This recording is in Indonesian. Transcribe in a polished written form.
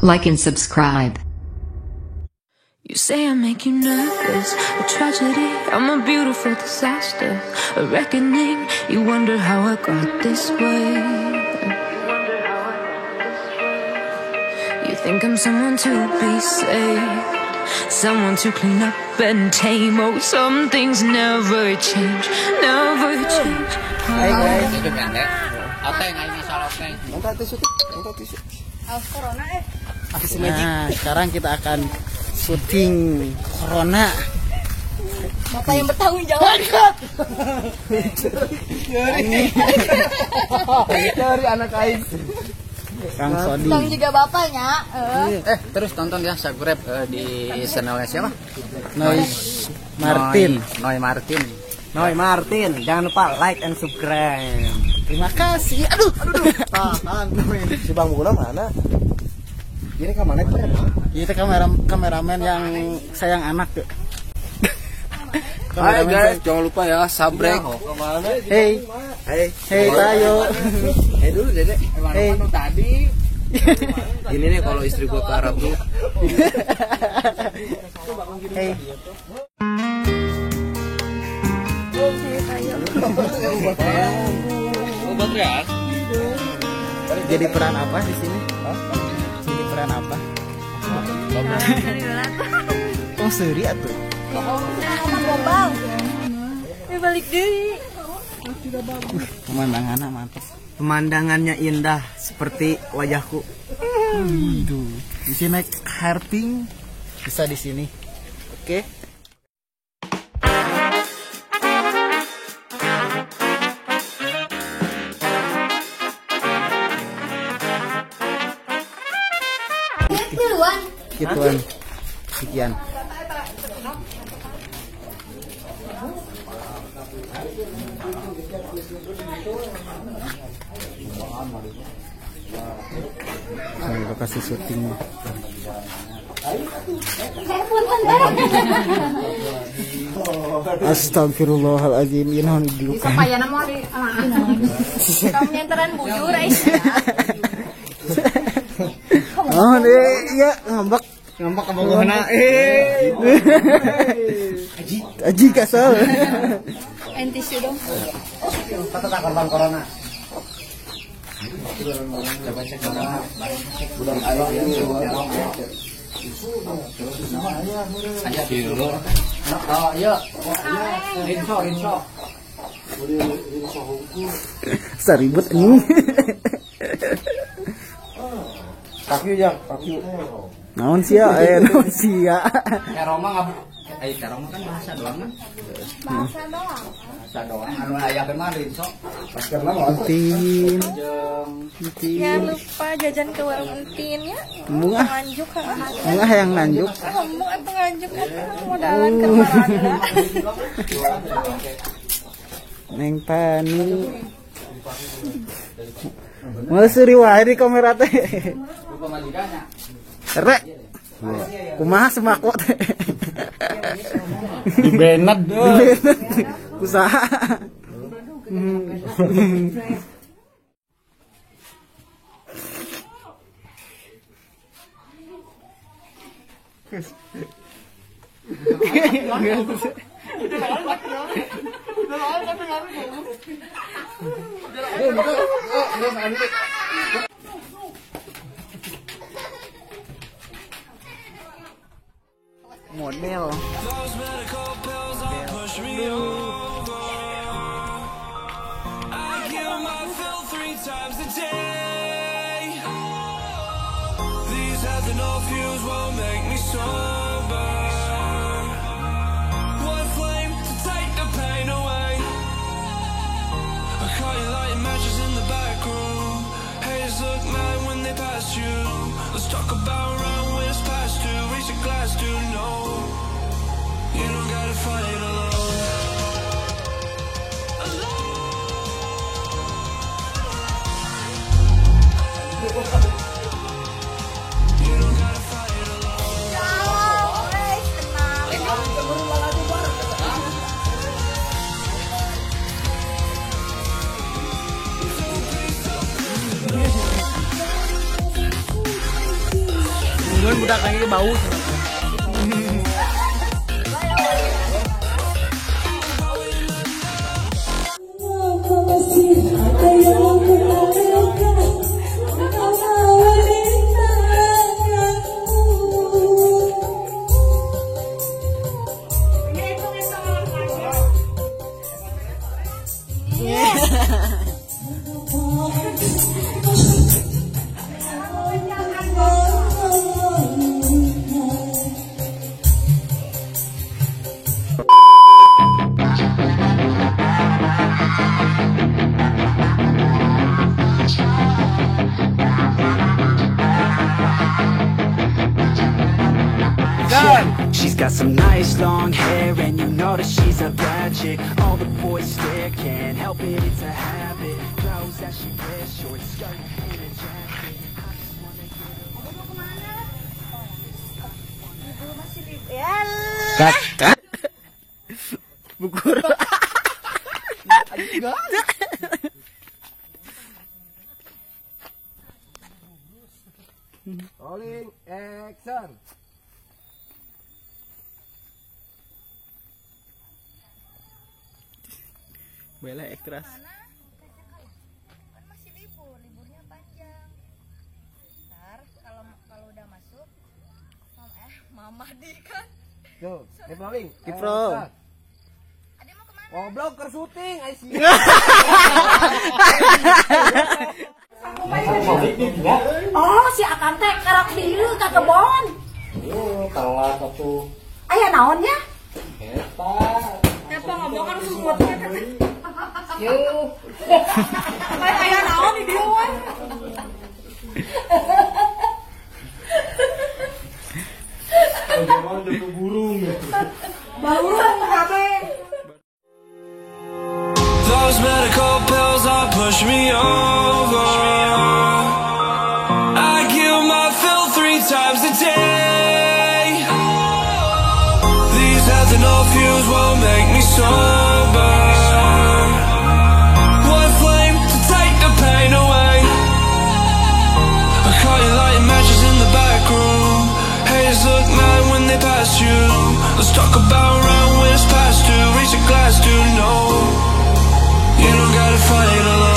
like and subscribe. You say I make you nervous, a tragedy, I'm a beautiful disaster, a reckoning, you wonder how I got this way. You think I'm someone to be saved, someone to clean up and tame. Oh, some things never change, never change. Hai guys, nah, sekarang kita akan syuting Corona. Bapak yang bertanggung jawab. Dari anak Aing. Kang Sodi. Tang juga bapaknya. Terus tonton ya, subscribe di channelnya siapa? Noi Martin. Noi Martin. Jangan lupa like and subscribe. Terima kasih. Aduh. Tahan. Si Bang Bula mana? Ini kemana itu? Itu kameramen yang sayang anak. Hai guys, jangan lupa ya subscribe. Hey tayo. Dulu Dedek. Hey. Tadi. Ini nih kalau istri gua ke Arab tuh. Hey. Jadi peran apa di sini? Jadi peran apa? Oh seri atuh. Gombal. Balik deui. Pemandangannya mantap. Pemandangannya indah seperti wajahku. Di sini naik hairpin bisa di sini. Oke. Gituan. Sekian. Nah, lokasi syutingnya. Astagfirullahaladzim. Ini naon diuk. Supaya nama hari kamu nyantaran bujur Aisyah. Oh deh, iya ngambek kebogohna. Aji kasal. Entisu dong. Kata tak korban corona. Bulan ayo ya. Aja dulu. Oh, iya. Rinso. Saribut anjing. Kaki. Naon sia? Naon sia? Karoma Karoma kan bahasa doang kan? Bahasa doang. Anu aya ge mah rinso. Maskerna mah Entin. Jangan lupa jajan ke warung Entin ya. Bunga. Nganjuk ka. Bunga yang nganjuk. Ngomong apa nganjuk modalan ke Anda. Neng Pani. Mau seri wae di kamera teh. Rek. Kumaha semakwa teh. Di benat. Usaha. Model. Let's talk about around when it's past due. Raise a glass to know you don't gotta fight alone. You don't gotta fight alone. Cuman budak lagi bau. She's got some nice long hair, and you know that she's a bad chick. All the boys stare, can't help it, it's a habit. Clothes that she wears, short skirt and a jacket. I just wanna get her. Cut. Bukur. Rolling action. Bella ekstras. Kan masih liburnya panjang. Ntar kalau udah masuk, Mama di kan. Tuh, keep rolling. Keep roll. Ade mau kemana? Goblok ke syuting, I see. Oh, si Akang teh karak dieu ka kebon. Tawa satu. Aya naonnya? Eta. Apa ngomong kan sumutnya teh. Aya naon di dieu we? Jangan jadi burung. Burung kabeh. Those medical pills are push me over. I kill my fill 3 times a day. These ethanol fumes won't make me sober. One flame to take the pain away. I caught you lighting matches in the back room. Haters look mad when they pass you. Let's talk about around when it's past due. Reach a glass, dude, no. You don't gotta fight alone.